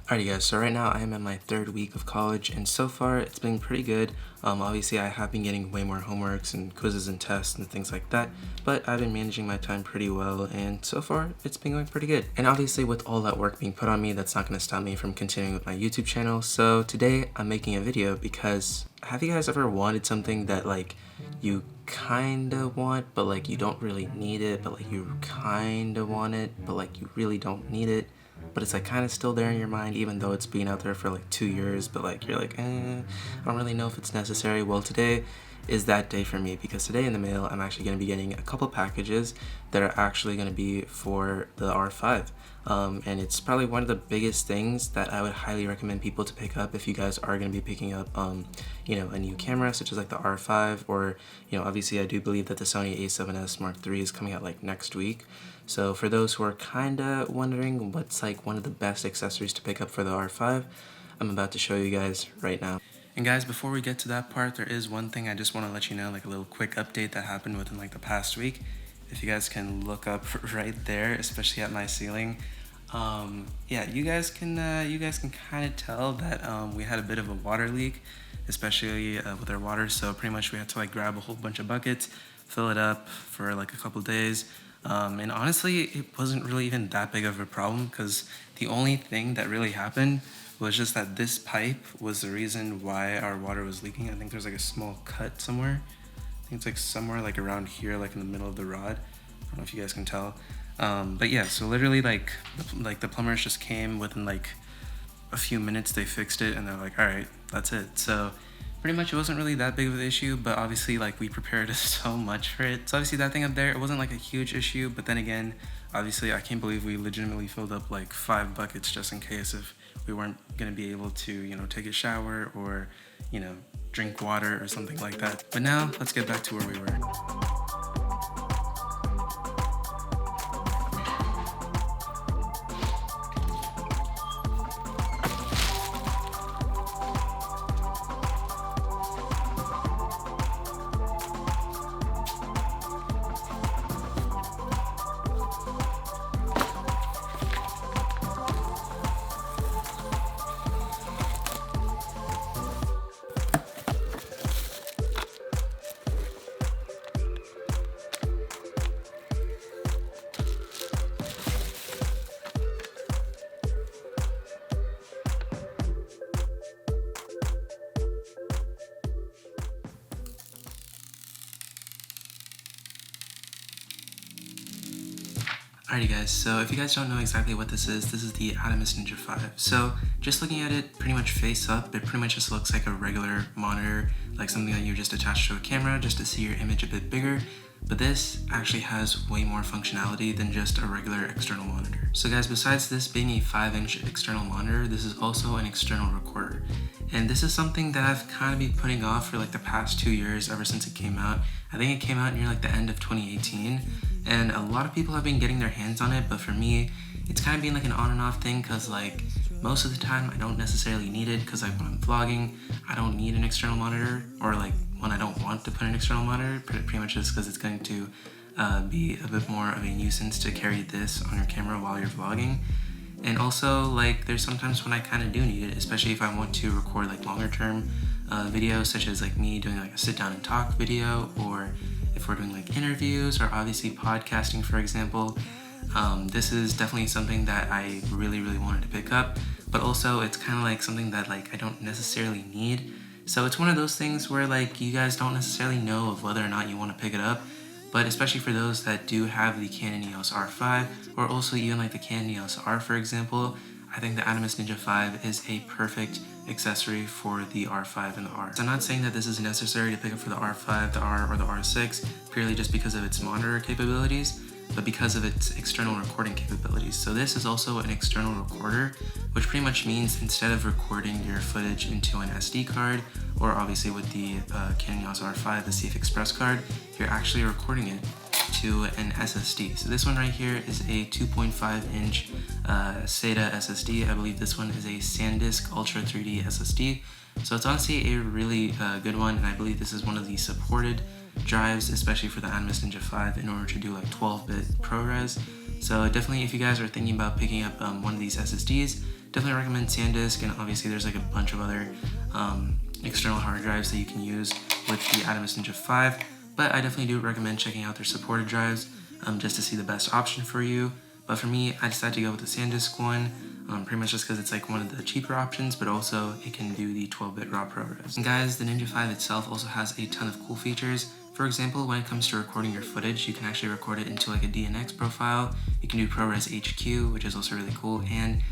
Alrighty guys, so right now I am in my third week of college and so far it's been pretty good. Obviously I have been getting way more homeworks and quizzes and tests and things like that, but I've been managing my time pretty well and so far it's been going pretty good. And obviously with all that work being put on me, that's not going to stop me from continuing with my YouTube channel. So today I'm making a video because have you guys ever wanted something that like you kinda want but like you don't really need it, but like you kinda want it but like you really don't need it, but it's like kind of still there in your mind even though it's been out there for like 2 years, but like you're like, I don't really know if it's necessary. Well, today is that day for me because today in the mail I'm actually going to be getting a couple packages that are actually going to be for the R5. And it's probably one of the biggest things that I would highly recommend people to pick up if you guys are going to be picking up you know, a new camera such as like the R5, or you know, obviously I do believe that the Sony a7S Mark III is coming out like next week. So for those who are kinda wondering what's like one of the best accessories to pick up for the R5, I'm about to show you guys right now. And guys, before we get to that part, there is one thing I just want to let you know, like a little quick update that happened within like the past week. If you guys can look up right there, especially at my ceiling, yeah, you guys can kind of tell that we had a bit of a water leak, especially with our water. So pretty much we had to like grab a whole bunch of buckets, fill it up for like a couple days. And honestly, it wasn't really even that big of a problem because the only thing that really happened was just that this pipe was the reason why our water was leaking. I think there's like a small cut somewhere. I think it's like somewhere like around here, like in the middle of the rod. I don't know if you guys can tell. But yeah, so literally like the plumbers just came within like a few minutes, they fixed it and they're like, all right, that's it. So pretty much it wasn't really that big of an issue, but obviously like we prepared so much for it. So obviously that thing up there, it wasn't like a huge issue, but then again, obviously I can't believe we legitimately filled up like 5 buckets just in case if we weren't gonna be able to, you know, take a shower or, you know, drink water or something like that. But now let's get back to where we were. Alrighty guys, so if you guys don't know exactly what this is the Atomos Ninja 5. So just looking at it pretty much face up, it pretty much just looks like a regular monitor, like something that you just attach to a camera just to see your image a bit bigger. But this actually has way more functionality than just a regular external monitor. So guys, besides this being a 5-inch external monitor, this is also an external recorder. And this is something that I've kind of been putting off for like the past 2 years ever since it came out. I think it came out near like the end of 2018. And a lot of people have been getting their hands on it, but for me, it's kind of been like an on and off thing because like most of the time I don't necessarily need it because like when I'm vlogging, I don't need an external monitor, or like when I don't want to put an external monitor, pretty much just because it's going to be a bit more of a nuisance to carry this on your camera while you're vlogging. And also like there's sometimes when I kind of do need it, especially if I want to record like longer term videos, such as like me doing like a sit down and talk video, or if we're doing like interviews, or obviously podcasting for example. This is definitely something that I really wanted to pick up, but also it's kind of like something that like I don't necessarily need. So it's one of those things where like you guys don't necessarily know of whether or not you want to pick it up, but especially for those that do have the Canon EOS R5, or also even like the Canon EOS R for example, I think the Atomos Ninja 5 is a perfect accessory for the R5 and the R. So I'm not saying that this is necessary to pick up for the R5, the R, or the R6 purely just because of its monitor capabilities, but because of its external recording capabilities. So this is also an external recorder, which pretty much means instead of recording your footage into an SD card, or obviously with the Canon EOS R5, the CF Express card, you're actually recording it to an SSD. So this one right here is a 2.5-inch SATA SSD. I believe this one is a SanDisk Ultra 3D SSD. So it's honestly a really good one, and I believe this is one of the supported drives, especially for the Animus Ninja 5, in order to do like 12-bit ProRes. So definitely, if you guys are thinking about picking up one of these SSDs, definitely recommend SanDisk. And obviously there's like a bunch of other external hard drives that you can use with the Animus Ninja 5, but I definitely do recommend checking out their supported drives just to see the best option for you. But for me, I decided to go with the SanDisk one, pretty much just because it's like one of the cheaper options, but also it can do the 12-bit raw ProRes. And guys, the Ninja 5 itself also has a ton of cool features. For example, when it comes to recording your footage, you can actually record it into like a DNX profile. You can do ProRes HQ, which is also really cool. And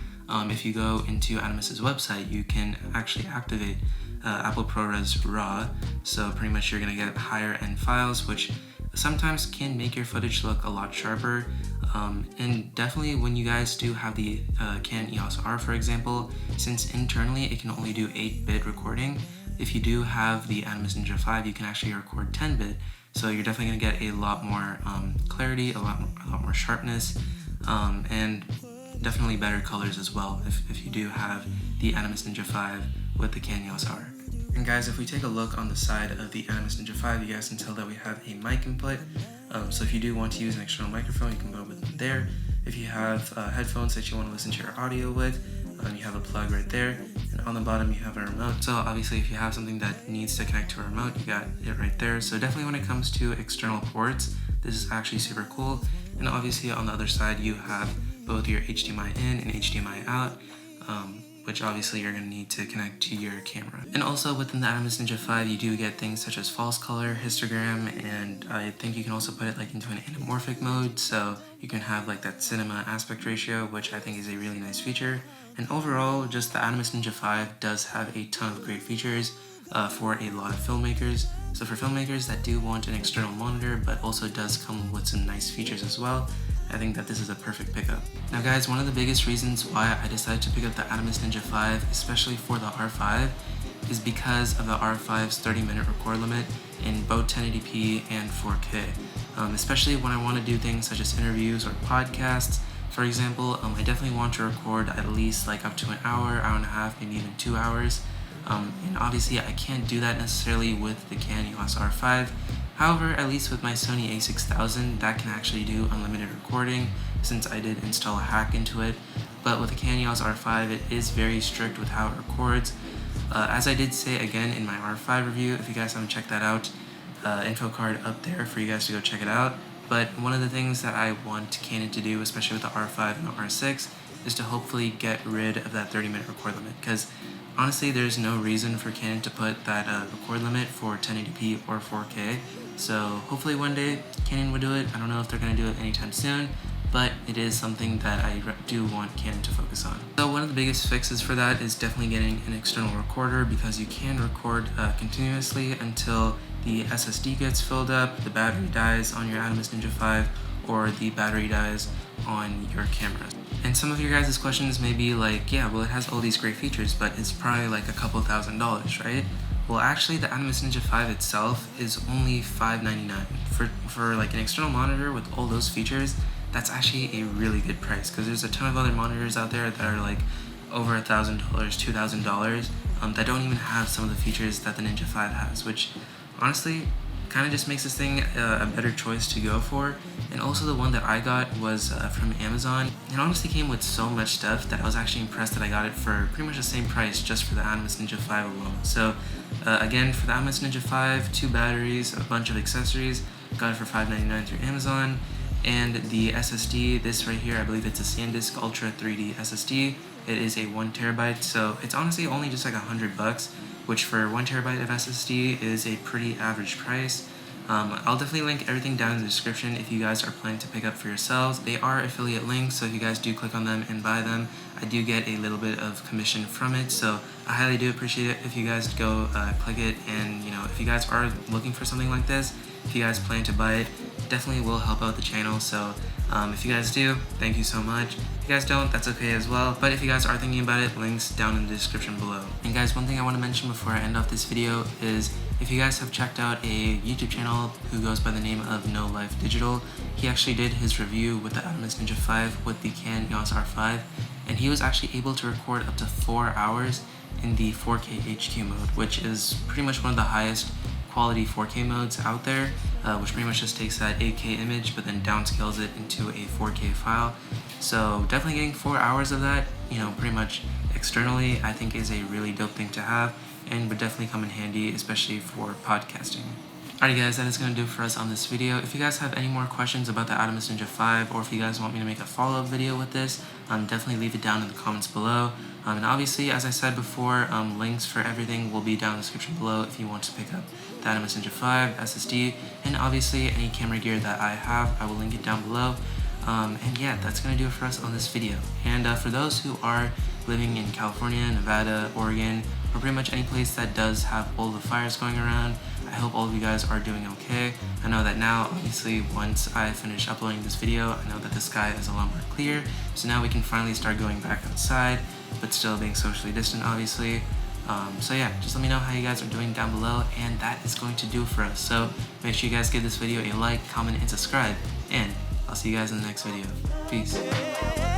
if you go into Animus's website, you can actually activate Apple ProRes RAW. So pretty much you're gonna get higher end files, which sometimes can make your footage look a lot sharper. And definitely when you guys do have the Canon EOS R, for example, since internally it can only do 8-bit recording, if you do have the Animus Ninja 5, you can actually record 10-bit. So you're definitely gonna get a lot more clarity, a lot more sharpness, and definitely better colors as well if you do have the Animus Ninja 5 with the Canon EOS R. And guys, if we take a look on the side of the Animus Ninja 5, you guys can tell that we have a mic input. So if you do want to use an external microphone, you can go with them there. If you have headphones that you want to listen to your audio with, you have a plug right there. And on the bottom, you have a remote. So obviously, if you have something that needs to connect to a remote, you got it right there. So definitely when it comes to external ports, this is actually super cool. And obviously on the other side, you have both your HDMI in and HDMI out, which obviously you're going to need to connect to your camera. And also within the Animus Ninja 5, you do get things such as false color, histogram, and I think you can also put it like into an anamorphic mode, so you can have like that cinema aspect ratio, which I think is a really nice feature. And overall, just the Animus Ninja 5 does have a ton of great features for a lot of filmmakers. So for filmmakers that do want an external monitor, but also does come with some nice features as well, I think that this is a perfect pickup. Now guys, one of the biggest reasons why I decided to pick up the Animus Ninja 5, especially for the R5, is because of the R5's 30-minute record limit in both 1080p and 4K. Especially when I want to do things such as interviews or podcasts. For example, I definitely want to record at least like up to an hour, hour and a half, maybe even 2 hours. And obviously I can't do that necessarily with the Canon EOS R5. However, at least with my Sony a6000, that can actually do unlimited recording since I did install a hack into it. But with the Canon EOS R5, it is very strict with how it records. As I did say again in my R5 review, if you guys haven't checked that out, info card up there for you guys to go check it out. But one of the things that I want Canon to do, especially with the R5 and the R6, is to hopefully get rid of that 30-minute record limit. Because honestly, there's no reason for Canon to put that record limit for 1080p or 4K. So hopefully one day Canon will do it. I don't know if they're going to do it anytime soon, but it is something that I do want Canon to focus on. So one of the biggest fixes for that is definitely getting an external recorder, because you can record continuously until the SSD gets filled up, the battery dies on your Animus Ninja 5, or the battery dies on your camera. And some of your guys' questions may be like, yeah, well, it has all these great features, but it's probably like a couple $1,000s, right? Well, actually, the Animus Ninja 5 itself is only $599. For like an external monitor with all those features, that's actually a really good price, because there's a ton of other monitors out there that are like over $1,000, $2,000 that don't even have some of the features that the Ninja 5 has, which honestly kind of just makes this thing a better choice to go for. And also the one that I got was from Amazon. It honestly came with so much stuff that I was actually impressed that I got it for pretty much the same price just for the Animus Ninja 5 alone. So again, for the Animus Ninja 5, 2 batteries, a bunch of accessories, got it for $599 through Amazon. And the SSD, this right here, I believe it's a SanDisk Ultra 3D SSD. It is a 1TB, so it's honestly only just like $100, which for 1TB of SSD is a pretty average price. I'll definitely link everything down in the description if you guys are planning to pick up for yourselves. They are affiliate links, so if you guys do click on them and buy them, I do get a little bit of commission from it, so I highly do appreciate it if you guys go click it. And you know, if you guys are looking for something like this, if you guys plan to buy it, definitely will help out the channel. So if you guys do, thank you so much. If you guys don't, that's okay as well. But if you guys are thinking about it, links down in the description below. And guys, one thing I want to mention before I end off this video is if you guys have checked out a YouTube channel who goes by the name of No Life Digital, he actually did his review with the Animus Ninja 5 with the Canon EOS R5, and he was actually able to record up to 4 hours in the 4K HQ mode, which is pretty much one of the highest quality 4K modes out there, which pretty much just takes that 8K image but then downscales it into a 4K file. So definitely getting 4 hours of that, pretty much externally, I think is a really dope thing to have and would definitely come in handy, especially for podcasting. Alright guys, that is going to do it for us on this video. If you guys have any more questions about the Atomos Ninja 5, or if you guys want me to make a follow-up video with this, definitely leave it down in the comments below. And obviously, as I said before, links for everything will be down in the description below if you want to pick up the Atomos Ninja 5 SSD, and obviously any camera gear that I have, I will link it down below. And yeah, that's going to do it for us on this video. And for those who are living in California, Nevada, Oregon, or pretty much any place that does have all the fires going around, I hope all of you guys are doing okay. I know that now, obviously, once I finish uploading this video, I know that the sky is a lot more clear, so now we can finally start going back outside, but still being socially distant, obviously. So yeah, just let me know how you guys are doing down below, and that is going to do it for us. So make sure you guys give this video a like, comment, and subscribe, and I'll see you guys in the next video. Peace.